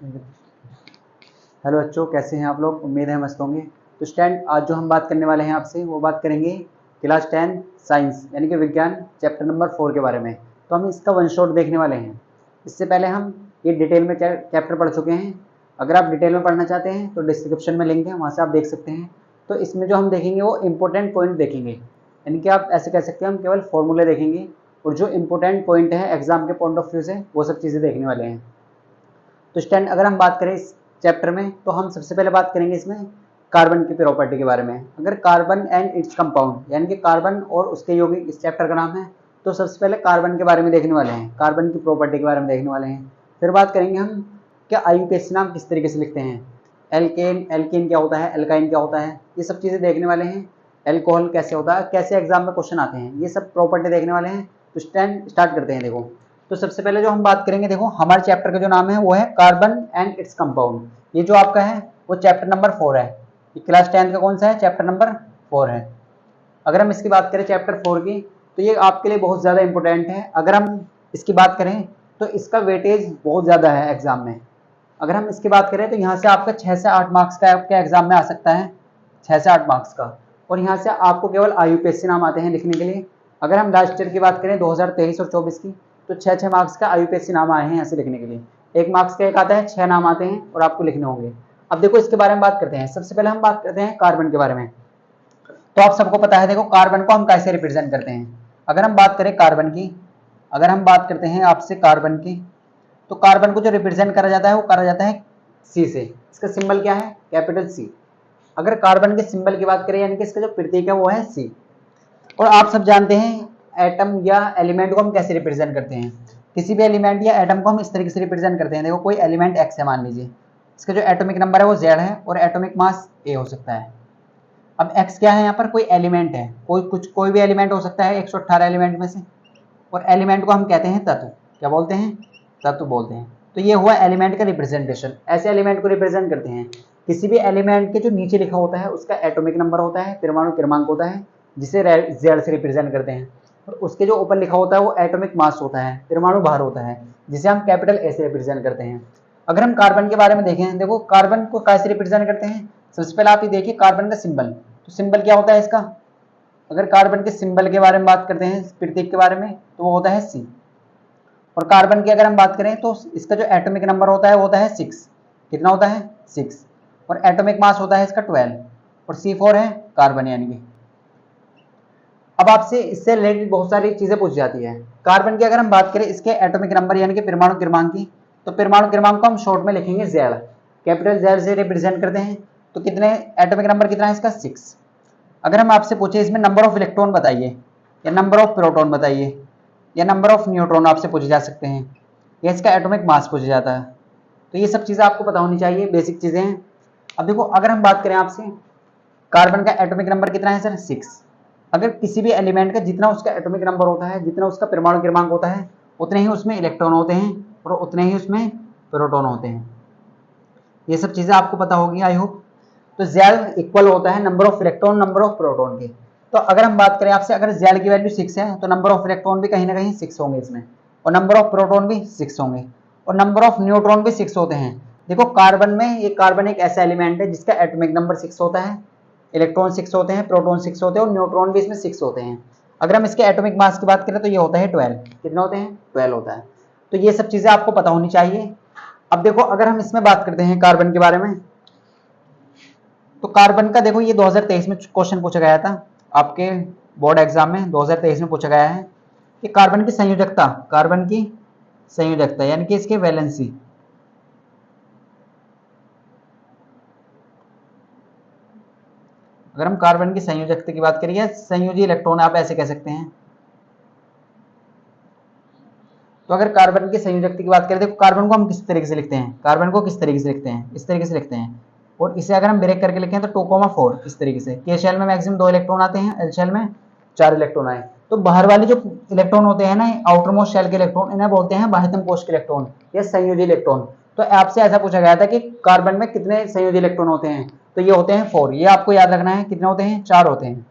Hello बच्चों, कैसे हैं आप लोग। उम्मीद है मस्त होंगे। तो स्टैंड आज जो हम बात करने वाले हैं आपसे वो बात करेंगे क्लास 10 साइंस यानी कि विज्ञान चैप्टर नंबर 4 के बारे में। तो हम इसका वन शॉट देखने वाले हैं। इससे पहले हम ये डिटेल में चैप्टर पढ़ चुके हैं। अगर आप डिटेल में पढ़ना चाहते हैं तो डिस्क्रिप्शन में लिंक है, वहाँ से आप देख सकते हैं। तो इसमें जो हम देखेंगे वो इम्पोर्टेंट पॉइंट देखेंगे, यानी कि आप ऐसे कह सकते हैं हम केवल फॉर्मूले देखेंगे और जो इम्पोर्टेंट पॉइंट है एग्जाम के पॉइंट ऑफ व्यू से वो सब चीज़ें देखने वाले हैं। तो स्टैंड अगर हम बात करें इस चैप्टर में तो हम सबसे पहले बात करेंगे इसमें कार्बन की प्रॉपर्टी के बारे में। अगर कार्बन एंड इट्स कंपाउंड यानी कि कार्बन और उसके यौगिक इस चैप्टर का नाम है, तो सबसे पहले कार्बन के बारे में देखने वाले हैं, कार्बन की प्रॉपर्टी के बारे में देखने वाले हैं। फिर बात करेंगे हम क्या आईयूपीएसी नाम किस तरीके से लिखते हैं, एल्केन एल्केन क्या होता है, एल्काइन क्या होता है, ये सब चीज़ें देखने वाले हैं। एल्कोहल कैसे होता है, कैसे एग्जाम में क्वेश्चन आते हैं, ये सब प्रॉपर्टी देखने वाले हैं। तो स्टार्ट करते हैं। देखो, तो सबसे पहले जो हम बात करेंगे, देखो हमारे चैप्टर का जो नाम है वो है कार्बन एंड इट्स कंपाउंड। ये जो आपका है वो चैप्टर नंबर 4 है। ये क्लास 10 का कौन सा है, चैप्टर नंबर 4 है। अगर हम इसकी बात करें चैप्टर 4 की, तो ये आपके लिए बहुत ज़्यादा इंपॉर्टेंट है। अगर हम इसकी बात करें तो इसका वेटेज बहुत ज़्यादा है एग्जाम में। अगर हम इसकी बात करें तो यहाँ से आपका 6 से 8 मार्क्स का आपके एग्जाम में आ सकता है, 6 से 8 मार्क्स का। और यहाँ से आपको केवल आईयूपीएसी नाम आते हैं लिखने के लिए। अगर हम लास्ट ईयर की बात करें 2023 और 24 की, तो 6 मार्क्स का आईयूपीएसी नाम आए हैं ऐसे लिखने के लिए। 1 मार्क्स का एक आता है, 6 नाम आते हैं और आपको लिखने होंगे। अब देखो इसके बारे में बात करते हैं। सबसे पहले हम बात करते हैं कार्बन के बारे में। तो आप सबको पता है, देखो कार्बन को हम कैसे रिप्रेजेंट करते हैं। अगर हम बात करें कार्बन की, अगर हम बात करते हैं आपसे कार्बन की, तो कार्बन को जो रिप्रेजेंट करा जाता है वो करा जाता है सी से। इसका सिंबल क्या है, कैपिटल सी। अगर कार्बन के सिंबल की बात करें यानी कि इसका जो प्रतीक है वो है सी। और आप सब जानते हैं एटम या एलिमेंट को हम कैसे रिप्रेजेंट करते हैं। किसी भी एलिमेंट या एटम को हम इस तरीके से रिप्रेजेंट करते हैं। देखो कोई एलिमेंट एक्स है मान लीजिए, इसका जो एटॉमिक नंबर है वो जेड है और एटॉमिक मास ए हो सकता है। अब एक्स क्या है, यहाँ पर कोई एलिमेंट है, कोई भी एलिमेंट हो सकता है 118 एलिमेंट में से। और एलिमेंट को हम कहते हैं तत्व। क्या बोलते हैं, तत्व बोलते हैं। तो ये हुआ एलिमेंट का रिप्रेजेंटेशन। ऐसे एलिमेंट को रिप्रेजेंट करते हैं। किसी भी एलिमेंट के जो नीचे लिखा होता है उसका एटॉमिक नंबर होता है, परमाणु क्रमांक होता है, जिसे जेड से रिप्रेजेंट करते हैं। और उसके जो ऊपर लिखा होता है वो एटॉमिक मास होता है, परमाणु भार होता है, जिसे हम कैपिटल ए से रिप्रेजेंट करते हैं। अगर हम कार्बन के बारे में देखें, देखो कार्बन को कैसे रिप्रेजेंट करते हैं। सबसे पहले आप ये देखिए कार्बन का सिंबल। तो सिंबल क्या होता है इसका, अगर कार्बन के सिंबल के बारे में बात करते हैं, प्रतीक के बारे में, तो वो होता है सी। और कार्बन की अगर हम बात करें तो इसका जो एटॉमिक नंबर होता है वो होता है 6। कितना होता है, 6। और एटॉमिक मास होता है इसका 12। और C4 है कार्बन यानी कि। अब आपसे इससे रिलेटेड बहुत सारी चीजें पूछ जाती है। कार्बन की अगर हम बात करें इसके एटॉमिक नंबर यानी कि परमाणु क्रमांक की, तो परमाणु क्रमांक को हम शॉर्ट में लिखेंगे जेड, कैपिटल जेड से रिप्रेजेंट करते हैं। तो कितने एटॉमिक नंबर कितना है इसका, 6। अगर हम आपसे पूछे इसमें नंबर ऑफ इलेक्ट्रॉन बताइए, या नंबर ऑफ प्रोटॉन बताइए, या नंबर ऑफ न्यूट्रॉन आपसे पूछे जा सकते हैं, या इसका एटॉमिक मास पूछा जाता है। तो ये सब चीज़ें आपको पता होनी चाहिए, बेसिक चीज़ें हैं। अब देखो अगर हम बात करें आपसे, कार्बन का एटॉमिक नंबर कितना है सर, 6। अगर किसी भी एलिमेंट का जितना उसका एटॉमिक नंबर होता है, जितना उसका परमाणु क्रमांक होता है, उतने ही उसमें इलेक्ट्रॉन होते हैं और उतने ही उसमें प्रोटॉन होते हैं। ये सब चीज़ें आपको पता होगी आई होप। तो जेड इक्वल होता है number of electron number of proton के। तो अगर हम बात करें आपसे, अगर जेड की वैल्यू 6 है तो नंबर ऑफ इलेक्ट्रॉन भी कहीं ना कहीं 6 होंगे इसमें, और नंबर ऑफ प्रोटॉन भी 6 होंगे, और नंबर ऑफ न्यूट्रॉन भी 6 होते हैं। देखो कार्बन में, ये कार्बन एक ऐसा एलिमेंट है जिसका एटॉमिक नंबर 6 होता है, इलेक्ट्रॉन 6 होते हैं, प्रोटॉन 6 होते हैं और न्यूट्रॉन भी इसमें 6 होते हैं। अगर हम इसके एटॉमिक मास की बात करें तो ये होता है 12। कितना होते हैं, 12 होता है। तो ये सब चीजें आपको पता होनी चाहिए। अब देखो अगर हम इसमें बात करते हैं कार्बन के बारे में, तो कार्बन का देखो ये 2023 में क्वेश्चन पूछा गया था आपके बोर्ड एग्जाम में, 2023 में पूछा गया है कि कार्बन की संयोजकता, कार्बन की संयोजकता यानी कि इसके वैलेंसी। अगर हम कार्बन की संयोजकता की बात करें, संयोजी इलेक्ट्रॉन आप ऐसे कह सकते हैं। तो अगर कार्बन की संयोजकता की बात करें, देखो कार्बन को हम किस तरीके से लिखते हैं, कार्बन को किस तरीके से लिखते हैं, इस तरीके से लिखते हैं। और इसे अगर हम ब्रेक करके लिखें तो 2,4 इस तरीके से। के शेल में मैक्सिमम 2 इलेक्ट्रॉन आते हैं, एल शेल में 4 इलेक्ट्रॉन आए। तो बाहर वाले जो इलेक्ट्रॉन होते हैं ना, आउटर मोस्ट शेल के इलेक्ट्रॉन, इन्हें बोलते हैं बाह्यतम कोश के इलेक्ट्रॉन या संयोजी इलेक्ट्रॉन। तो आपसे ऐसा पूछा गया था कि कार्बन में कितने संयोजी इलेक्ट्रॉन होते हैं, तो ये होते हैं 4। ये आपको याद रखना है, कितने होते हैं, 4 होते हैं।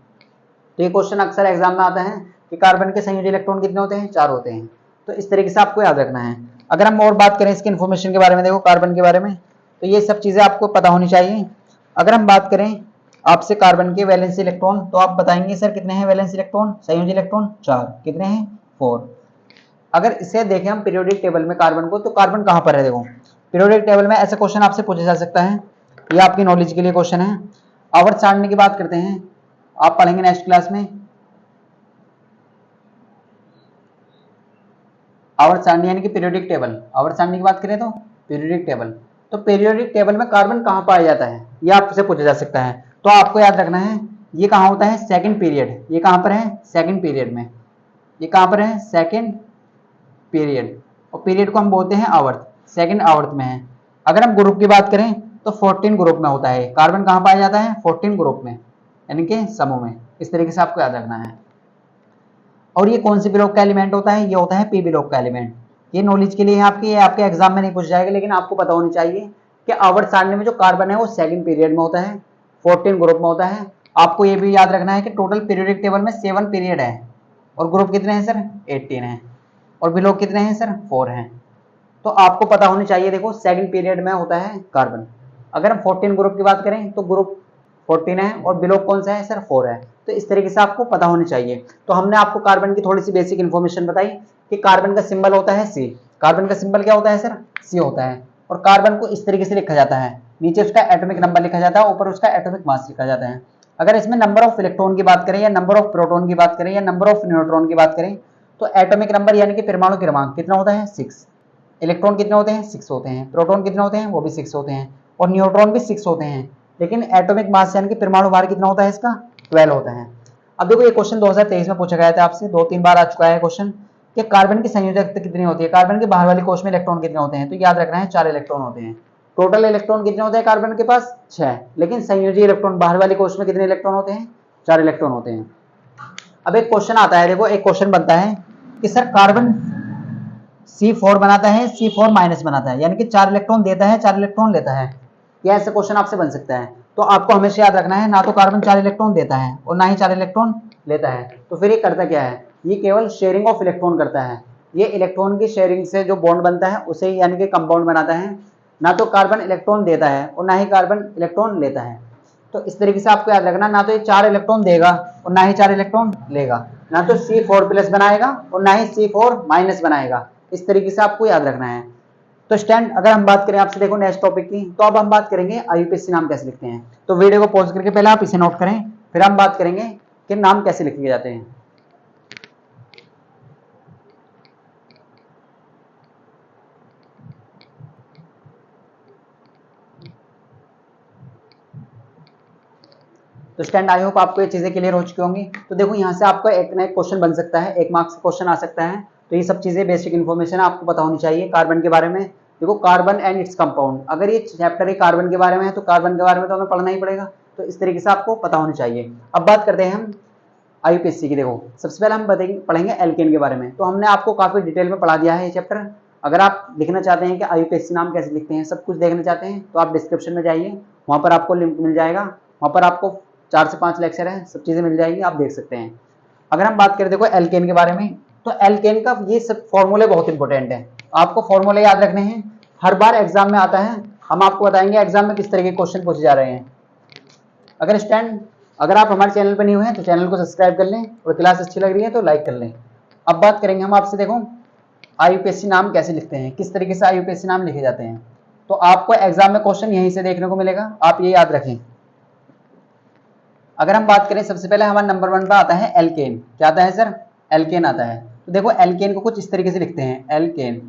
तो ये क्वेश्चन अक्सर एग्जाम में आता है कि कार्बन के संयोजी इलेक्ट्रॉन कितने होते हैं, 4 होते हैं। तो इस तरीके से आपको याद रखना है। अगर हम और बात करें इसके इन्फॉर्मेशन के बारे में, देखो कार्बन के बारे में, तो ये सब चीजें आपको पता होनी चाहिए। अगर हम बात करें आपसे कार्बन के वैलेंस इलेक्ट्रॉन, तो आप बताएंगे सर कितने हैं वैलेंस इलेक्ट्रॉन, संयोजी इलेक्ट्रॉन 4, कितने हैं 4। अगर इसे देखें हम पीरियोडिक टेबल में कार्बन को, तो कार्बन कहां पर है, देखो पीरियोडिक टेबल में ऐसा क्वेश्चन आपसे पूछा जा सकता है, ये आपकी नॉलेज के लिए क्वेश्चन है। आवर्त सारणी की बात करते हैं, आप पढ़ेंगे नेक्स्ट क्लास में आवर्त सारणी यानी कि पीरियोडिक टेबल। आवर्त सारणी की बात करें तो पीरियोडिक टेबल, तो पीरियोडिक टेबल में कार्बन कहां पाया जाता है, ये आपसे पूछा जा सकता है। तो आपको याद रखना है ये कहां होता है, सेकंड पीरियड, ये कहां पर है सेकंड पीरियड में, ये कहां पर है सेकंड पीरियड, और पीरियड को हम बोलते हैं आवर्त, सेकंड आवर्त में है। अगर हम ग्रुप की बात करें तो 14 ग्रुप में होता है कार्बन, कहां पाया जाता है 14 ग्रुप में, यानी कि समूह में। इस तरीके से आपको याद रखना है। और ये कौन से ब्लॉक का एलिमेंट होता है, ये होता है पी ब्लॉक का एलिमेंट। ये नॉलेज के लिए है आपकी, ये आपके एग्जाम में नहीं पूछ जाएगा, लेकिन आपको पता होनी चाहिए कि आवर्त सारणी में जो कार्बन है वो सेकंड पीरियड में होता है, 14 ग्रुप में होता है। आपको ये भी याद रखना है कि टोटल पीरियोडिक टेबल में 7 पीरियड है, और ग्रुप कितने हैं सर 18 है, और ब्लॉक कितने हैं सर 4 हैं। तो आपको पता होनी चाहिए, देखो सेकंड पीरियड में होता है कार्बन। अगर हम 14 ग्रुप की बात करें तो ग्रुप 14 है, और ब्लॉक कौन सा है सर 4 है। तो इस तरीके से आपको पता होनी चाहिए। तो हमने आपको कार्बन की थोड़ी सी बेसिक इन्फॉर्मेशन बताई कि कार्बन का सिंबल होता है सी। कार्बन का सिंबल क्या होता है सर, सी होता है। और कार्बन को इस तरीके से लिखा जाता है, नीचे उसका एटॉमिक नंबर लिखा जाता है, ऊपर उसका एटॉमिक मास लिखा जाता है। अगर इसमें नंबर ऑफ इलेक्ट्रॉन की बात करें, या नंबर ऑफ प्रोटॉन की बात करें, या नंबर ऑफ न्यूट्रॉन की बात करें, तो एटॉमिक नंबर यानी कि परमाणु क्रमांक कितना होता है 6। इलेक्ट्रॉन कितने होते हैं 6 होते हैं, प्रोटॉन कितने होते हैं वो भी 6 होते हैं, और न्यूट्रॉन भी 6 होते हैं। लेकिन एटॉमिक मास यानी कि परमाणु भार कितना होता है इसका 12 होता है। अब देखो ये क्वेश्चन 2023 में पूछा गया था आपसे, 2-3 बार आ चुका है क्वेश्चन कि कार्बन की संयोजकता कितनी होती है, कार्बन के बाहर वाली कोश में इलेक्ट्रॉन कितने होते हैं। तो याद रखना है 4 इलेक्ट्रॉन होते हैं। टोटल इलेक्ट्रॉन कितने होते हैं कार्बन के पास 6, लेकिन संयोजी इलेक्ट्रॉन बाहर वाली कोश में कितने इलेक्ट्रॉन होते हैं 4 इलेक्ट्रॉन होते हैं। अब एक क्वेश्चन आता है, देखो एक क्वेश्चन बनता है कि सर कार्बन C4 बनाता है, C4 माइनस बनाता है, यानी कि 4 इलेक्ट्रॉन देता है 4 इलेक्ट्रॉन लेता है। यह ऐसा क्वेश्चन आपसे बन सकता है। तो आपको हमेशा याद रखना है ना तो कार्बन 4 इलेक्ट्रॉन देता है और ना ही 4 इलेक्ट्रॉन लेता है। तो फिर ये करता क्या है, ये केवल शेयरिंग ऑफ इलेक्ट्रॉन करता है। ये इलेक्ट्रॉन की शेयरिंग से जो बॉन्ड बनता है उसे यानी कि कंपाउंड बनाता है। ना तो कार्बन इलेक्ट्रॉन देता है और ना ही कार्बन इलेक्ट्रॉन लेता है। तो इस तरीके से आपको याद रखना, ना तो ये 4 इलेक्ट्रॉन देगा और ना ही 4 इलेक्ट्रॉन लेगा, ना तो C4 प्लस बनाएगा और ना ही C4 माइनस बनाएगा। इस तरीके से आपको याद रखना है। तो स्टैंड अगर हम बात करें आपसे, देखो नेक्स्ट टॉपिक की, तो अब हम बात करेंगे आईयूपीएसी नाम कैसे लिखते हैं। तो वीडियो को पॉज करके पहले आप इसे नोट करें, फिर हम बात करेंगे कि नाम कैसे लिखे जाते हैं। तो स्टैंड आई होप आपको ये चीजें क्लियर हो चुकी होंगी। तो देखो यहाँ से आपका एक ना एक क्वेश्चन बन सकता है, 1 मार्क्स का क्वेश्चन आ सकता है। तो ये सब चीजें बेसिक इन्फॉर्मेशन आपको पता होनी चाहिए कार्बन के बारे में। देखो कार्बन एंड इट्स कंपाउंड, अगर ये चैप्टर ही कार्बन के बारे में है तो कार्बन के बारे में तो हमें पढ़ना ही पड़ेगा। तो इस तरीके से आपको पता होनी चाहिए। अब बात करते हैं हम आईयूपीएसी की। देखो सबसे पहले हम पढ़ेंगे एल्केन के बारे में। तो हमने आपको काफी डिटेल में पढ़ा दिया है ये चैप्टर। अगर आप लिखना चाहते हैं कि आईयूपीएसी नाम कैसे लिखते हैं, सब कुछ देखना चाहते हैं, तो आप डिस्क्रिप्शन में जाइए, वहां पर आपको लिंक मिल जाएगा। वहां पर आपको 4 से 5 लेक्चर है, सब चीजें मिल जाएंगी, आप देख सकते हैं। अगर हम बात करें देखो एल्केन के बारे में, तो एल्केन का ये सब फॉर्मूले बहुत इंपॉर्टेंट है। आपको फॉर्मूले याद रखने हैं, हर बार एग्जाम में आता है। हम आपको बताएंगे एग्जाम में किस तरह के क्वेश्चन पूछे जा रहे हैं। अगर आप हमारे चैनल पर न्यू हैं तो चैनल को सब्सक्राइब कर लें, और क्लास अच्छी लग रही है तो लाइक कर लें। अब बात करेंगे हम आपसे, देखो आईयूपीएसी नाम कैसे लिखते हैं, किस तरीके से आईयूपीएसी नाम लिखे जाते हैं। तो आपको एग्जाम में क्वेश्चन यहीं से देखने को मिलेगा, आप ये याद रखें। अगर हम बात करें सबसे पहले हमारा नंबर 1 पर आता है एल्केन। क्या आता है सर, एल्केन आता है। तो देखो एल्केन को कुछ इस तरीके से लिखते हैं, एल्केन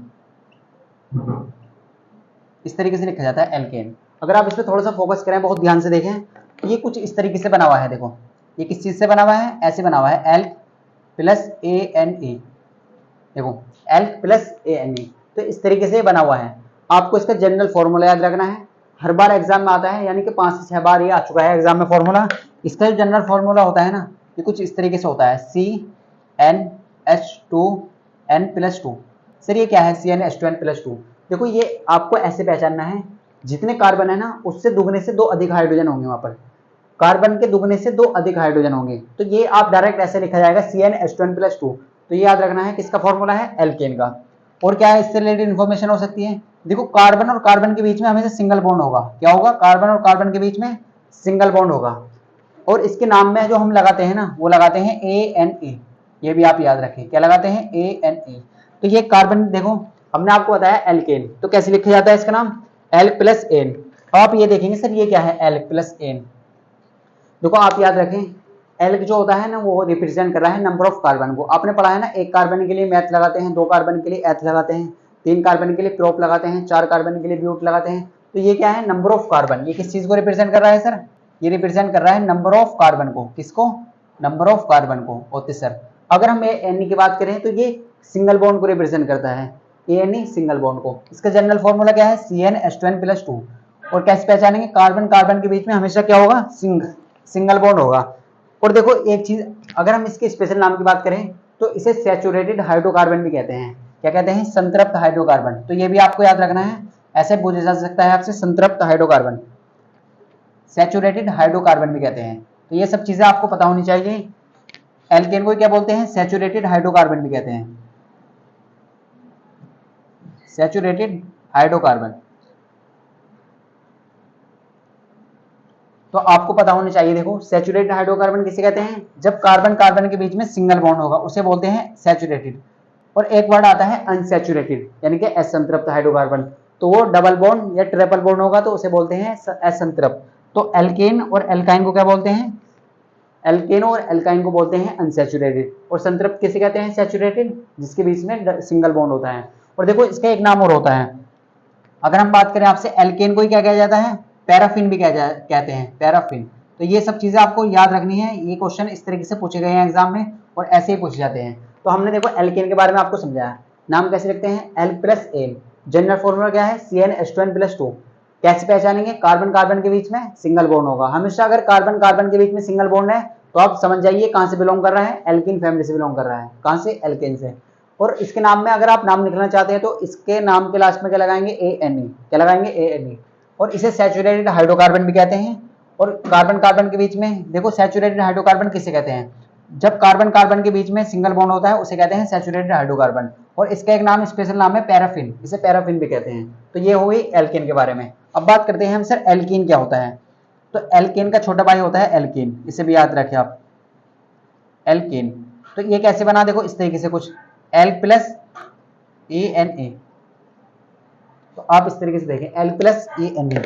इस तरीके से लिखा जाता है एल्केन। अगर आप इस पर थोड़ा सा फोकस करें, बहुत ध्यान से देखें, तो ये कुछ इस तरीके से बना हुआ है। देखो ये किस चीज से बना हुआ है, ऐसे बना हुआ है एल्क प्लस ANE। देखो एल्क प्लस ANE, तो इस तरीके से बना हुआ है। आपको इसका जनरल फॉर्मूला याद रखना है, हर बार एग्जाम में आता है, यानी कि 5 से 6 बार ये आ चुका है एग्जाम में फॉर्मूला। इसका जो जनरल फॉर्मूला होता है ना, ये कुछ इस तरीके से होता है, CnH2n+2। सर ये क्या है CnH2n+2? देखो ये आपको ऐसे पहचानना है, जितने कार्बन है ना उससे दुगने से 2 अधिक हाइड्रोजन होंगे वहां पर, कार्बन के दुगने से 2 अधिक हाइड्रोजन होंगे। तो ये आप डायरेक्ट ऐसे लिखा जाएगा CnH2n+2। तो ये याद रखना है किसका फॉर्मूला है, एल्केन का। और क्या है इससे रिलेटेड इन्फॉर्मेशन हो सकती है, देखो कार्बन और कार्बन के बीच में हमेशा सिंगल बॉन्ड होगा। क्या होगा? कार्बन और कार्बन के बीच में सिंगल बॉन्ड होगा। और इसके नाम में जो हम लगाते हैं ना, वो लगाते हैं ANA। ये भी आप याद रखें, क्या लगाते हैं? ANA। तो ये कार्बन, देखो हमने आपको बताया एल्केन, तो कैसे लिखा जाता है इसका नाम? L+N। आप ये देखेंगे सर ये क्या है? L+N। देखो आप याद रखें, एल जो होता है ना वो रिप्रेजेंट कर रहा है नंबर ऑफ कार्बन को। आपने पढ़ा है ना, एक कार्बन के लिए मैथ लगाते हैं, 2 कार्बन के लिए एथ लगाते हैं, 3 कार्बन के लिए प्रोप लगाते हैं, 4 कार्बन के लिए ब्यूट लगाते हैं। तो ये क्या है? Number of carbon. ये किस चीज को रिप्रेजेंट कर रहा है सर? ये रिप्रेजेंट कर रहा है नंबर ऑफ कार्बन को। किसको? नंबर ऑफ कार्बन को। Okay sir. अगर हम एन की बात करें तो ये सिंगल बॉन्ड को रिप्रेजेंट करता है, एन सिंगल बॉन्ड को। इसका जनरल फॉर्मूला क्या है? CnH2n+2। और कैसे पहचानेंगे? कार्बन कार्बन के बीच में हमेशा क्या होगा? सिंगल बॉन्ड होगा। और देखो एक चीज, अगर हम इसके स्पेशल नाम की बात करें तो इसे सैचुरेटेड हाइड्रोकार्बन भी कहते हैं। क्या कहते हैं? संतृप्त हाइड्रोकार्बन। तो ये भी आपको याद रखना है, ऐसे पूछा जा सकता है आपसे, संतृप्त हाइड्रोकार्बन, सैचुरेटेड हाइड्रोकार्बन भी कहते हैं। तो ये सब चीजें आपको पता होनी चाहिए। एल्केन को क्या बोलते हैं? सैचुरेटेड हाइड्रोकार्बन भी कहते हैं, सैचुरेटेड हाइड्रोकार्बन। तो आपको पता होना चाहिए, देखो सैचुरेटेड हाइड्रोकार्बन किसे कहते हैं? जब कार्बन कार्बन के बीच में सिंगल बॉन्ड होगा उसे बोलते हैं सैचुरेटेड। और एक वर्ड आता है अनसैचुरेटेड, यानी कि असंतृप्त हाइड्रोकार्बन। तो वो डबल बॉन्ड या ट्रिपल बॉन्ड होगा तो उसे बोलते हैं असंतृप्त। तो एल्केन और एल्काइन को क्या बोलते हैं? एल्केन और एल्काइन को बोलते हैं अनसैचुरेटेड। और संतृप्त किसे कहते हैं? सैचुरेटेड, जिसके बीच में सिंगल बॉन्ड होता है। और देखो इसका एक नाम और होता है, अगर हम बात करें आपसे, एल्केन को ही क्या कहा जाता है? पैराफिन भी कहते हैं, पैराफिन। तो ये सब चीजें आपको याद रखनी है। ये क्वेश्चन इस तरीके से पूछे गए हैं एग्जाम में और ऐसे ही पूछे जाते हैं। तो हमने देखो एल्केन के बारे में आपको समझाया, नाम कैसे लिखते हैं? L+N। जनरल फॉर्मूला क्या है? CnH2n+2। कैसे पहचानेंगे? कार्बन कार्बन के बीच में सिंगल बॉन्ड होगा हमेशा। अगर कार्बन कार्बन के बीच में सिंगल बॉन्ड है तो आप समझ जाइए कहां से बिलोंग कर रहा है? एल्किन फैमिली से बिलोंग कर रहा है। कहां से? एल्केन से। और इसके नाम में अगर आप नाम निकलना चाहते हैं तो इसके नाम के लास्ट में क्या लगाएंगे? ANE। क्या लगाएंगे? ANE। और इसे सैचुरेटेड हाइड्रोकार्बन भी कहते हैं। और कार्बन कार्बन के बीच में, देखो सैचुरेटेड हाइड्रोकार्बन किसे कहते हैं? जब कार्बन कार्बन के बीच में सिंगल बॉन्ड होता है उसे कहते हैं सैचुरेटेड हाइड्रोकार्बन। और इसका एक नाम, स्पेशल नाम है पैराफिन, इसे पैराफिन भी कहते हैं। तो ये हो गई एल्केन के बारे में। अब बात करते हैं हम सर एल्कीन क्या होता है। तो एल्केन का छोटा भाई होता है एल्कीन, इसे भी याद रखें आप, एल्केन। तो ये कैसे बना? देखो इस तरीके से कुछ L+ANA। तो आप इस तरीके से देखें L+ANA।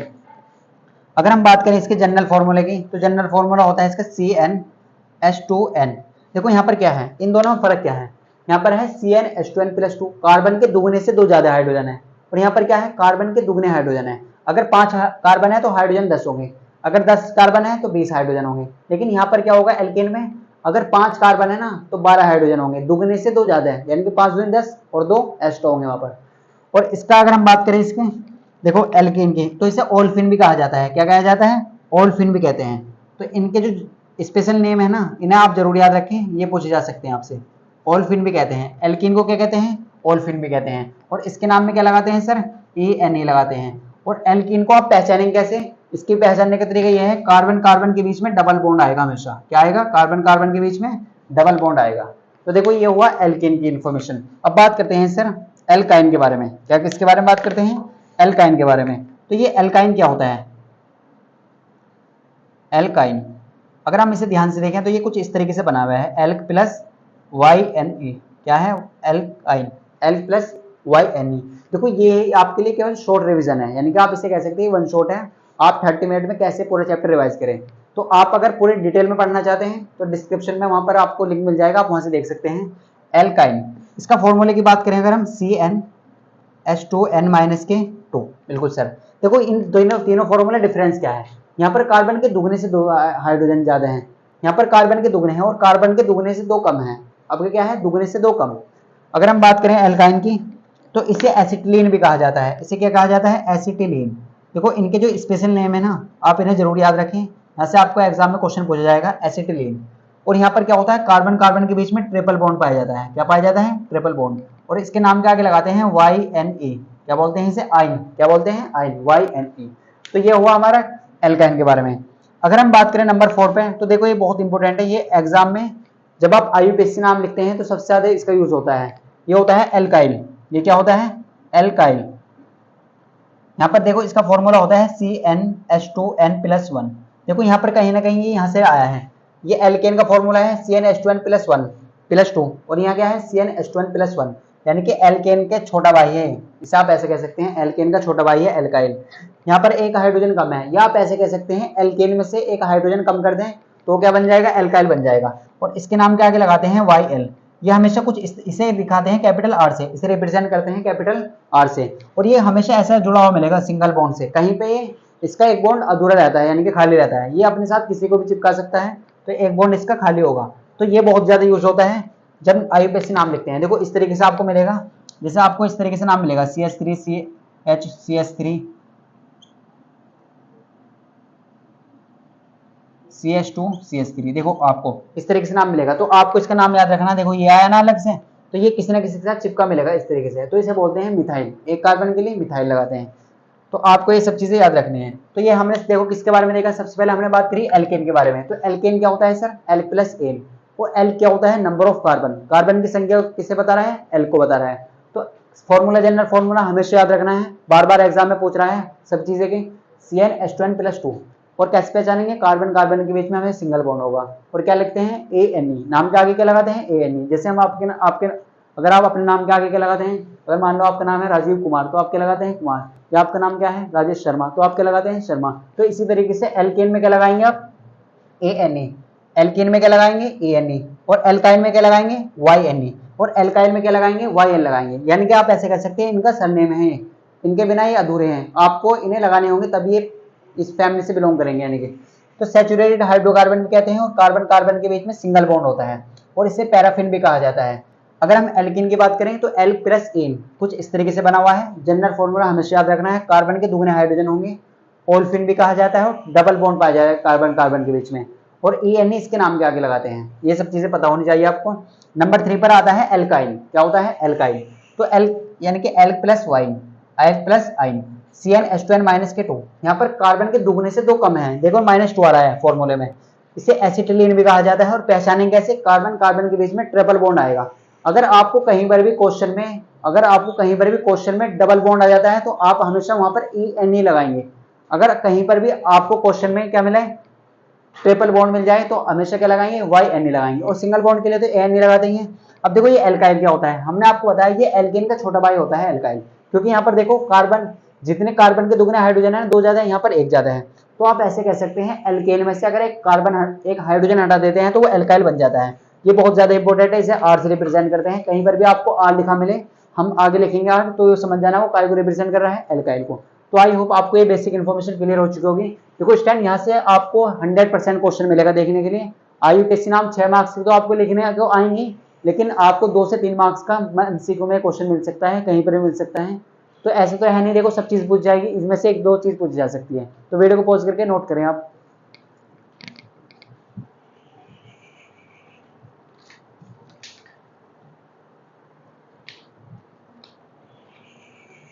अगर हम बात करें इसके जनरल फॉर्मूले की तो जनरल फॉर्मूला होता है इसका CnH2n। देखो यहाँ पर क्या है, इन दोनों में फर्क क्या है? यहाँ पर है CnH2n+2, कार्बन के दुगने से 2 ज्यादा हाइड्रोजन है। और यहाँ पर क्या है? कार्बन के दुगने हाइड्रोजन है। अगर 5 कार्बन है तो हाइड्रोजन 10 होंगे, अगर 10 कार्बन है तो 20 हाइड्रोजन होंगे। लेकिन यहाँ पर क्या होगा? एल्केन में अगर 5 कार्बन है ना तो 12 हाइड्रोजन होंगे, दुगने से 2 ज्यादा है, यानी कि 5 दूनी 10 और 2 एस्टो होंगे वहां पर। और इसका अगर हम बात करें इसके, देखो एल्केन की, तो इसे ओल्फिन भी कहा जाता है। क्या कहा जाता है? ओल्फिन भी कहते हैं। तो इनके जो स्पेशल नेम है ना, इन्हें आप जरूर याद रखें, ये पूछे जा सकते हैं आपसे। ओल्फिन भी कहते हैं, एल्कीन को क्या कहते हैं? ओल्फिन भी कहते हैं। और इसके नाम में क्या लगाते हैं सर? ANA लगाते हैं। और एल्कीन को आप पहचानेंगे कैसे? इसकी पहचानने का तरीका यह है, कार्बन कार्बन के बीच में डबल बॉन्ड आएगा हमेशा। क्या आएगा? कार्बन कार्बन के बीच में डबल बॉन्ड आएगा। तो देखो ये हुआ एल्केन की इंफॉर्मेशन। अब बात करते हैं सर एल्काइन के बारे में। क्या किसके बारे में बात करते हैं? एल्काइन के बारे में। तो ये एल्काइन क्या होता है? एल्काइन, अगर हम इसे ध्यान से देखें तो ये कुछ इस तरीके से बना हुआ है, L+YNE। क्या है? Alkyne, L+YNE। देखो ये आपके लिए केवल शॉर्ट रिवीजन है, यानी कि आप इसे कह सकते हैं वन शॉट है। आप 30 मिनट में कैसे पूरे चैप्टर रिवाइज करें। तो आप अगर पूरे डिटेल में पढ़ना चाहते हैं तो डिस्क्रिप्शन में वहां पर आपको लिंक मिल जाएगा, आप वहां से देख सकते हैं। एल्काइन, इसका फॉर्मूले की बात करें अगर हम, CnH2n-2। बिल्कुल सर। देखो इन तीनों फॉर्मूले डिफरेंस क्या है? यहाँ पर कार्बन के दुगने से 2 हाइड्रोजन ज्यादा हैं, यहाँ पर कार्बन के दुगने हैं, और कार्बन के दुगने से 2 कम हैं। अब क्या है? दुगने से 2 कम। अगर हम बात करें एल्काइन की तो इसे एसिटिलीन भी कहा जाता है। इसे क्या कहा जाता है? एसिटिलीन। देखो इनके जो स्पेशल नेम है ना, आप इन्हें जरूर याद रखें, यहाँ से आपको एग्जाम में क्वेश्चन पूछा जाएगा, एसिटिलीन। और यहाँ पर क्या होता है? कार्बन कार्बन के बीच में ट्रिपल बॉन्ड पाया जाता है। क्या पाया जाता है? Triple bond. और इसके नाम के आगे लगाते हैं YNE। क्या बोलते हैं इसे? आइन। क्या बोलते हैं? आइन, YNE। तो ये हुआ हमारा एल्काइन के बारे में। अगर हम बात करें नंबर 4 पे, तो देखो ये बहुत इंपॉर्टेंट है। ये एग्जाम में जब आप IUPAC नाम लिखते हैं तो सबसे ज्यादा इसका यूज होता है, ये होता है एल्काइल। ये क्या होता है, एल्काइल। यहाँ पर देखो इसका फॉर्मूला होता है CnH2n+1। देखो यहाँ पर कहीं ना कहीं ये यहाँ से आया है, ये एल्केन का फॉर्मूला है CnH2n+1+2, और यहाँ क्या है CnH2n+1, यानी कि एल्केन के छोटा भाई है, इसे आप ऐसे कह सकते हैं एल्केन का छोटा भाई है एल्काइल। यहाँ पर एक हाइड्रोजन कम है, या आप ऐसे कह सकते हैं एल्केन में से एक हाइड्रोजन कम कर दें तो क्या बन जाएगा, एल्काइल बन जाएगा। और इसके नाम के आगे लगाते हैं YL। ये हमेशा कुछ इसे दिखाते हैं कैपिटल R से, इसे रिप्रेजेंट करते हैं कैपिटल R से, और ये हमेशा ऐसा जुड़ा हुआ मिलेगा सिंगल बॉन्ड से। कहीं पे इसका एक बॉन्ड अधूरा रहता है, यानी कि खाली रहता है, ये अपने साथ किसी को भी चिपका सकता है, तो एक बॉन्ड इसका खाली होगा। तो ये बहुत ज्यादा यूज होता है जब IUPAC नाम लिखते हैं। देखो इस तरीके से आपको मिलेगा, जैसे आपको इस तरीके से नाम मिलेगा CH3 CH CH3 CH2 CH3, देखो आपको इस तरीके से नाम मिलेगा, तो आपको इसका नाम याद रखना। देखो ये आया ना अलग से, तो ये किसी ना किसी के साथ चिपका मिलेगा इस तरीके से, तो इसे बोलते हैं मिथाइल। एक कार्बन के लिए मिथाइल लगाते हैं, तो आपको ये सब चीजें याद रखनी है। तो ये हमने देखो किसके बारे में देखा, सबसे पहले हमने बात करी एल्केन के बारे में। तो एल्केन क्या होता है सर, L+N। वो L क्या होता है, नंबर ऑफ कार्बन, कार्बन की संख्या किसे बता रहा है, L को बता रहा है। तो फॉर्मूला, जनरल फॉर्मूला हमेशा याद रखना है, बार बार एग्जाम में पूछ रहा है सब चीजें की, CnH2n+2। और कैसे पहचानेंगे, कार्बन कार्बन के बीच में हमें सिंगल बॉन्ड होगा, और क्या लिखते हैं ANE, नाम के आगे क्या लगाते हैं ANE। जैसे हम आपके अगर आप अपने नाम के आगे क्या लगाते हैं, अगर मान लो आपका नाम है राजीव कुमार तो आपके लगाते हैं कुमार, या आपका नाम क्या है राजेश शर्मा तो आपके लगाते हैं शर्मा। तो इसी तरीके से एल्केन में क्या लगाएंगे आप, ANE, एल्केन में क्या लगाएंगे ANE, और एल्काइन में क्या लगाएंगे YNE, और एल्काइल में क्या लगाएंगे YL लगाएंगे। यानी कि आप ऐसे कर सकते हैं इनका सरनेम है, इनके बिना ये अधूरे हैं, आपको इन्हें लगाने होंगे तभी ये इस फैमिली से बिलोंग करेंगे। यानी कि तो सैचुरेटेड हाइड्रोकार्बन भी कहते हैं, और कार्बन कार्बन के बीच में सिंगल बॉन्ड होता है, और इसे पैराफिन भी कहा जाता है। अगर हम एल्कीन की बात करें तो L+N कुछ इस तरीके से बना हुआ है। जनरल फॉर्मूला हमेशा याद रखना है, कार्बन के दुगने हाइड्रोजन होंगे, ओल्फिन भी कहा जाता है, और डबल बॉन्ड पाया जाएगा कार्बन कार्बन के बीच में, और ENE इसके नाम के आगे लगाते हैं। ये सब चीजें पता होनी चाहिए आपको। नंबर 3 पर आता है एल्काइल। क्या होता है एल्काइल, तो L यानी कि L+Yne, L+Yne, CnH2n-2। यहाँ पर कार्बन के दुगने से 2 कम है, देखो -2 आ रहा है फॉर्मूले में। इसे एसिटिलीन भी कहा जाता है, और पहचानेंगे कैसे, कार्बन कार्बन के बीच में ट्रिपल बॉन्ड आएगा। अगर आपको कहीं पर भी क्वेश्चन में डबल बॉन्ड आ जाता है तो आप हमेशा वहां पर ENE लगाएंगे। अगर कहीं पर भी आपको क्वेश्चन में क्या मिले, ट्रिपल बॉन्ड मिल जाए, तो हमेशा क्या लगाएंगे YNE लगाएंगे, और सिंगल बॉन्ड के लिए तो ANE लगा देंगे। अब देखो ये एल्काइल क्या होता है, हमने आपको बताया ये एल्केन का छोटा भाई होता है एल्काइल, क्योंकि यहाँ पर देखो कार्बन, जितने कार्बन के दुगने हाइड्रोजन है 2 ज्यादा है, यहाँ पर 1 ज्यादा है। तो आप ऐसे कह सकते हैं एल्केन में से अगर एक हाइड्रोजन हटा देते हैं तो वो एल्काइल बन जाता है। ये बहुत ज्यादा इंपॉर्टेंट है, इसे R से रिप्रेजेंट करते हैं। कहीं पर भी आपको R लिखा मिले, हम आगे लिखेंगे R, तो समझ जाना वो काय को रिप्रेजेंट कर रहा है, एल्काइल को। तो आई होप आपको ये बेसिक इन्फॉर्मेशन क्लियर हो चुकी होगी। देखो स्टैंड यहाँ से आपको 100% क्वेश्चन मिलेगा देखने के लिए। IUPAC नाम 6 मार्क्स के तो आपको लिखने को आएंगे, लेकिन आपको 2 से 3 मार्क्स का MCQ में क्वेश्चन मिल सकता है, कहीं पर भी मिल सकता है। तो ऐसे तो है नहीं, देखो सब चीज पूछ जाएगी, इसमें से 1-2 चीज पूछ जा सकती है। तो वीडियो को पॉज करके नोट करें आप।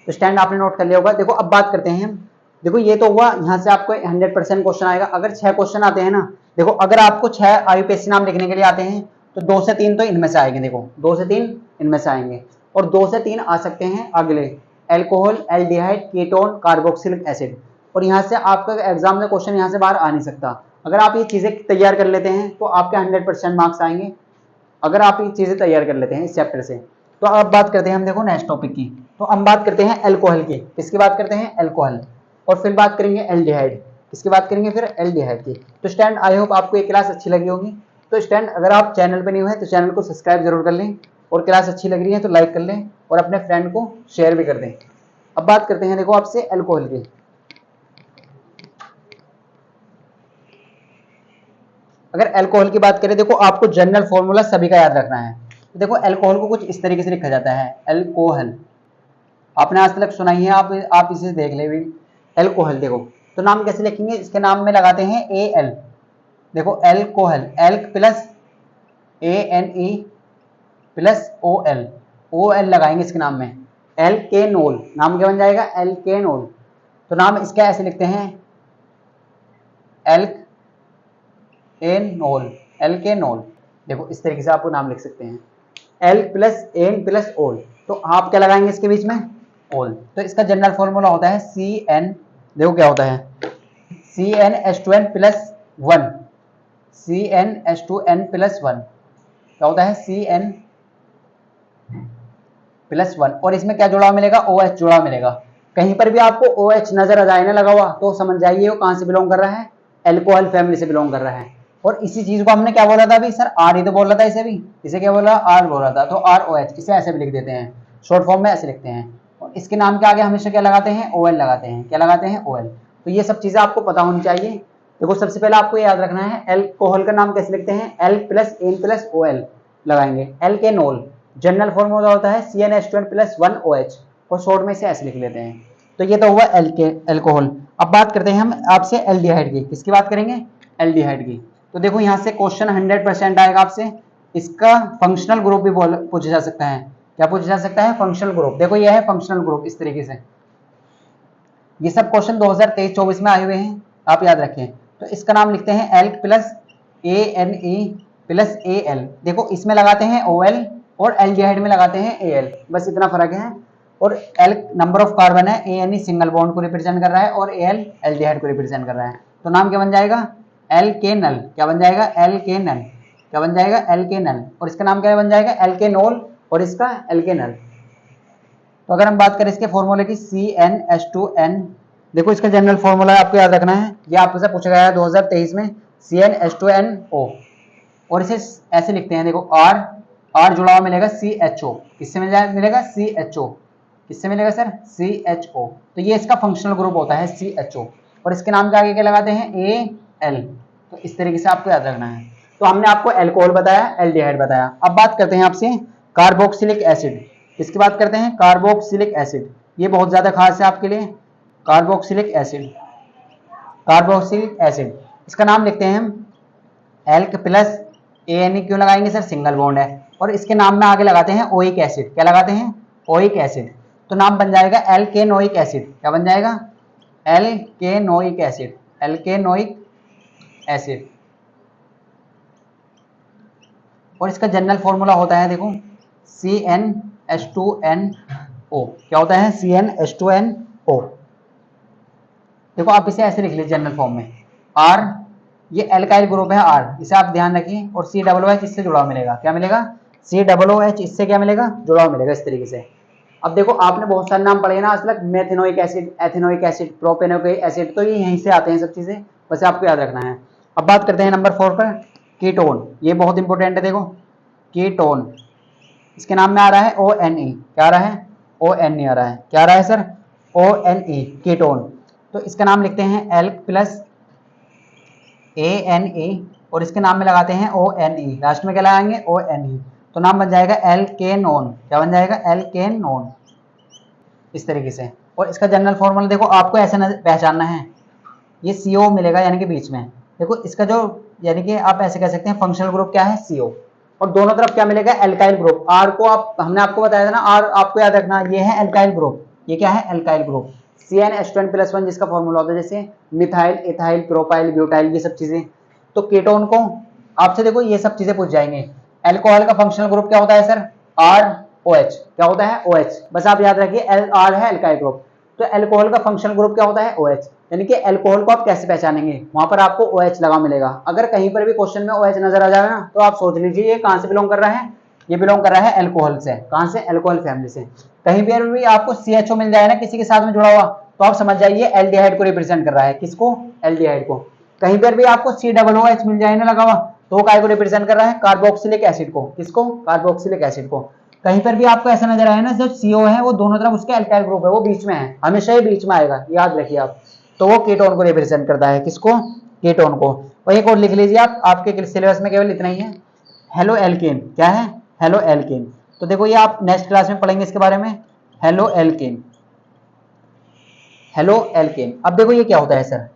तो स्टैंड आपने नोट कर लिया होगा। देखो अब बात करते हैं हम, देखो ये तो हुआ, यहाँ से आपको 100% क्वेश्चन आएगा। अगर 6 क्वेश्चन आते हैं ना, देखो अगर आपको 6 IUPAC नाम लिखने के लिए आते हैं तो 2 से 3 तो इनमें से आएंगे। देखो 2 से 3 इनमें से आएंगे, और 2 से 3 आ सकते हैं अगले, alcohol, aldehyde, ketone, carboxylic acid. और यहाँ से आपका एग्जाम में क्वेश्चन यहाँ से बाहर आ नहीं सकता। अगर आप ये चीजें तैयार कर लेते हैं तो आपके 100% मार्क्स आएंगे, अगर आप ये चीजें तैयार कर लेते हैं इस चैप्टर से। तो अब बात करते हैं हम, देखो नेक्स्ट टॉपिक की। तो हम बात करते हैं एल्कोहल की। किसकी बात करते हैं, एल्कोहल। और फिर बात करेंगे एल्डिहाइड। किसकी बात करेंगे फिर, एल्डिहाइड की। तो स्टैंड आई होप आपको ये क्लास अच्छी लगी होगी। तो स्टैंड अगर आप चैनल पर नहीं हुए तो चैनल को सब्सक्राइब जरूर कर लें, और क्लास अच्छी लग रही है तो लाइक कर लें, और अपने फ्रेंड को शेयर भी कर दें। अब बात करते हैं देखो आपसे एल्कोहल की। अगर अल्कोहल की बात करें, देखो आपको जनरल फॉर्मूला सभी का याद रखना है। तो देखो अल्कोहल को कुछ इस तरीके से लिखा जाता है, अल्कोहल। आपने आज तक सुना ही है, आप इसे देख ले भी, अल्कोहल। देखो तो नाम कैसे लिखेंगे, इसके नाम में लगाते हैं AL। देखो alcohol, elk plus ANE plus OL लगाएंगे इसके नाम में, एल्केनोल। नाम क्या बन जाएगा, एल्केनोल। तो नाम इसका ऐसे लिखते हैं, एल्क एल्केनोल। देखो इस तरीके से आपको नाम लिख सकते हैं, L+N+OL। तो आप क्या लगाएंगे इसके बीच में, ऑल। तो इसका जनरल फॉर्मूला होता है CN, देखो क्या होता है, CnH2n प्लस 1, CnH2n प्लस 1 क्या होता है, Cn प्लस 1, और इसमें क्या जुड़ा हुआ मिलेगा, OH जुड़ा हुआ मिलेगा। कहीं पर भी आपको OH नजर आ जाए ना लगा हुआ, तो समझ जाइए वो कहां से बिलोंग कर रहा है, एल्कोहल फैमिली से बिलोंग कर रहा है। और इसी चीज को हमने क्या बोला था अभी सर, आर ही तो बोल रहा था, इसे भी इसे क्या बोला, आर बोल रहा था, तो ROH, इसे ऐसे भी लिख देते हैं, शॉर्ट फॉर्म में ऐसे लिखते हैं। और इसके नाम के आगे हमेशा क्या लगाते हैं, OL लगाते हैं, क्या लगाते हैं, OL। तो ये सब चीजें आपको पता होनी चाहिए। देखो सबसे पहले आपको याद रखना है, एल्कोहल का नाम कैसे लिखते हैं, L plus N plus OL लगाएंगे, एल्केनोल। जनरल फॉर्मूला होता है CnH2n प्लस 1 OH, और शॉर्ट में से ऐसे लिख लेते हैं। तो ये तो हुआ एल्कोहल। अब बात करते हैं हम आपसे एल्डिहाइड की, किसकी बात करेंगे, एल्डिहाइड की। तो देखो यहाँ से क्वेश्चन 100% आएगा आपसे, इसका फंक्शनल ग्रुप भी पूछा जा सकता है। क्या पूछा जा सकता है, फंक्शनल ग्रुप। देखो ये है फंक्शनल ग्रुप, इस तरीके से। ये सब क्वेश्चन 2023-24 में आए हुए हैं, आप याद रखें। तो इसका नाम लिखते हैं elk plus ANE plus AL। देखो इसमें लगाते हैं OL और एल्डिहाइड में लगाते हैं AL, बस इतना फर्क है। और एल्क नंबर ऑफ कार्बन है, ANE सिंगल बॉन्ड को रिप्रेजेंट कर रहा है, और AL एल्डिहाइड को रिप्रेजेंट कर रहा है। तो नाम क्या बन जाएगा, एल्केनल। क्या बन जाएगा, एल्केनल। क्या बन जाएगा, एल्केनल। और इसका नाम क्या बन जाएगा, एल्केनोल, और इसका एल्केनल। तो अगर हम बात करें इसके फॉर्मूले की, CnH2n, देखो इसका जनरल फॉर्मूला आपको याद रखना है, ये आपसे पूछा गया है 2023 में, CnH2nO। और इसे ऐसे लिखते हैं, देखो R जुड़ा हुआ मिलेगा CHO, किससे मिलेगा, CHO, किससे मिलेगा सर, CHO। तो ये इसका फंक्शनल ग्रुप होता है CHO, और इसके नाम के आगे क्या लगाते हैं, AL। तो इस तरीके से आपको याद रखना है। तो हमने आपको एल्कोहल बताया, एल्डिहाइड बताया। अब बात करते हैं आपसे कार्बोक्सिलिक एसिड, किसकी बात करते हैं, कार्बोक्सिलिक एसिड। ये बहुत ज्यादा खास है आपके लिए, कार्बोक्सिलिक एसिड। कार्बोक्सिलिक एसिड, इसका नाम लिखते हैं हम एल्क प्लस ANE, क्यों लगाएंगे सर, सिंगल बॉन्ड है। और इसके नाम में आगे लगाते हैं ओइक एसिड, क्या लगाते हैं, ओइक एसिड। तो नाम बन जाएगा एल्केनोइक एसिड। क्या बन जाएगा, एल्केनोइक एसिड, एल्केनोइक एसिड। और इसका जनरल फॉर्मूला होता है, देखो CnH2nO। क्या होता है, CnH2nO। देखो आप इसे ऐसे लिख लीजिए जनरल फॉर्म में, R, ये एल्काइल ग्रुप है R, इसे आप ध्यान रखिए। और COOH इससे जुड़ा मिलेगा, क्या मिलेगा, COOH इससे क्या मिलेगा, जुड़ा मिलेगा, इस तरीके से। अब देखो आपने बहुत सारे नाम पढ़े ना आज तक, methanoic acid, ethanoic acid, propanoic acid, तो ये यहीं से आते हैं सब चीजें, बस आपको याद रखना है। अब बात करते हैं नंबर 4 पर, कीटोन। ये बहुत इंपॉर्टेंट है, देखो कीटोन, इसके नाम में आ रहा है ONE। क्या आ रहा है, ONE आ रहा है। क्या आ रहा है सर, ONE, कीटोन। तो इसका नाम लिखते हैं एल्क प्लस ANE, और इसके नाम में लगाते हैं ONE, लास्ट में क्या लगाएंगे, ONE। तो नाम बन जाएगा एल्केनोन। क्या बन जाएगा, एल्केनोन, इस तरीके से। और इसका जनरल फॉर्मूला देखो आपको ऐसे पहचानना है, ये CO मिलेगा यानी कि बीच में। देखो इसका जो, यानी कि आप ऐसे कह सकते हैं फंक्शनल ग्रुप क्या है, CO। और दोनों तरफ क्या मिलेगा, एल्काइल ग्रुप। R को हमने आपको बताया था ना, R आपको याद रखना, ये है एल्काइल ग्रुप, ये क्या है, एल्काइल ग्रुप। CnH2n प्लस 1 जिसका फॉर्मूला होता है, जैसे मिथाइल, इथाइल, प्रोपाइल, ब्यूटाइल, ये सब चीजें। तो कीटोन को आपसे देखो ये सब चीजें पूछ जाएंगे। एल्कोहल का फंक्शनल ग्रुप क्या होता है सर, ROH। क्या होता है, OH, बस आप याद रखिए, R है एल्काइल ग्रुप। तो एल्कोहल का फंक्शनल ग्रुप क्या होता है, OH। यानी कि एल्कोहल को आप कैसे पहचानेंगे, वहां पर आपको OH लगा मिलेगा। अगर कहीं पर भी क्वेश्चन में OH नजर आ जाए ना, तो आप सोच लीजिए ये कहां से बिलोंग कर रहा है, ये बिलोंग कर रहा है एल्कोहल से। कहां से, एल्कोहल फैमिली से। कहीं पर भी आपको CHO मिल जाए ना किसी के साथ में जुड़ा हुआ, तो आप समझ जाइए एल्डिहाइड को रिप्रेजेंट कर रहा है, किसको, एल्डिहाइड को। कहीं पर भी आपको COOH मिल जाए ना लगा हुआ, तो वो काय को रिप्रेजेंट कर रहा है, कार्बोक्सिलिक एसिड को, किसको, कार्बोक्सिलिक एसिड को। कहीं पर भी आपको ऐसा नजर आया ना, जो CO है वो दोनों तरफ उसके एल्काइल ग्रुप है, वो बीच में है, हमेशा ही बीच में आएगा, याद रखिए आप। तो वो कीटोन को रिप्रेजेंट करता है, किसको, कीटोन को। और एक और लिख लीजिए आप, आपके सिलेबस में केवल इतना ही है, हेलो एल्केन। क्या है, हेलो एल्केन। तो देखो ये आप नेक्स्ट क्लास में पढ़ेंगे इसके बारे में, हेलो एल्केन, हेलो एल्केन। अब देखो ये क्या होता है सर,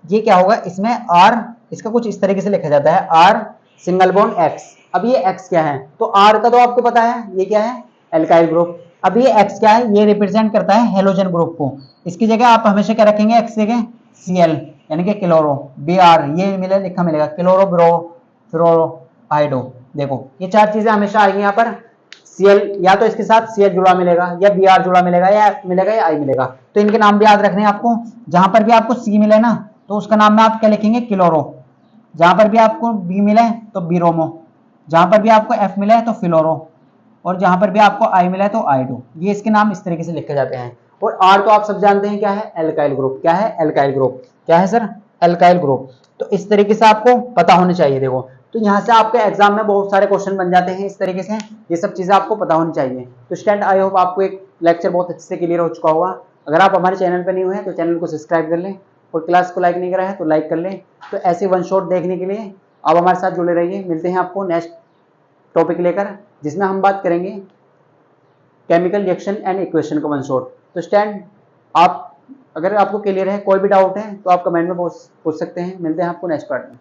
ये क्या होगा, इसमें R, इसका कुछ इस तरीके से लिखा जाता है, R सिंगल बॉन्ड X। अब ये X क्या है, तो R का तो आपको पता है, ये क्या है, एल्काइल ग्रुप। अब ये X क्या है, ये रिप्रेजेंट करता है हेलोजन ग्रुप को। इसकी जगह आप हमेशा क्या रखेंगे, X जगह Cl, यानी कि क्लोरो, Br, ये लिखा मिलेगा, क्लोरो ब्रो फ्लोरो आइडो। देखो ये चार चीजें हमेशा आएंगी यहाँ पर, Cl या तो इसके साथ Cl जुड़ा मिलेगा या Br जुड़ा मिलेगा या F मिलेगा या I मिलेगा। तो इनके नाम भी याद रखने हैं आपको। जहां पर भी आपको C मिले ना तो उसका नाम में आप क्या लिखेंगे, क्लोरो। जहां पर भी आपको B मिले तो बीरोमो, जहां पर भी आपको F मिला है तो फ्लोरो, और जहां पर भी आपको I मिला है तो आइडो। ये इसके नाम इस तरीके से लिखे जाते हैं। और R तो आप सब जानते हैं क्या है, एल्काइल ग्रुप। क्या है, एल्काइल ग्रुप। क्या है सर, एल्काइल ग्रुप। तो इस तरीके से आपको पता होने चाहिए। देखो तो यहाँ से आपके एग्जाम में बहुत सारे क्वेश्चन बन जाते हैं इस तरीके से, ये सब चीजें आपको पता होनी चाहिए। तो स्टूडेंट आई होप आपको एक लेक्चर बहुत अच्छे से क्लियर हो चुका होगा। अगर आप हमारे चैनल पर नहीं हुए हैं तो चैनल को सब्सक्राइब कर लें, और क्लास को लाइक नहीं करा है तो लाइक कर लें। तो ऐसे वन शॉट देखने के लिए आप हमारे साथ जुड़े रहिए। मिलते हैं आपको नेक्स्ट टॉपिक लेकर, जिसमें हम बात करेंगे केमिकल रिएक्शन एंड इक्वेशन का वन शॉट। तो स्टूडेंट आप अगर आपको क्लियर है, कोई भी डाउट है तो आप कमेंट में पूछ सकते हैं। मिलते हैं आपको नेक्स्ट पार्ट में।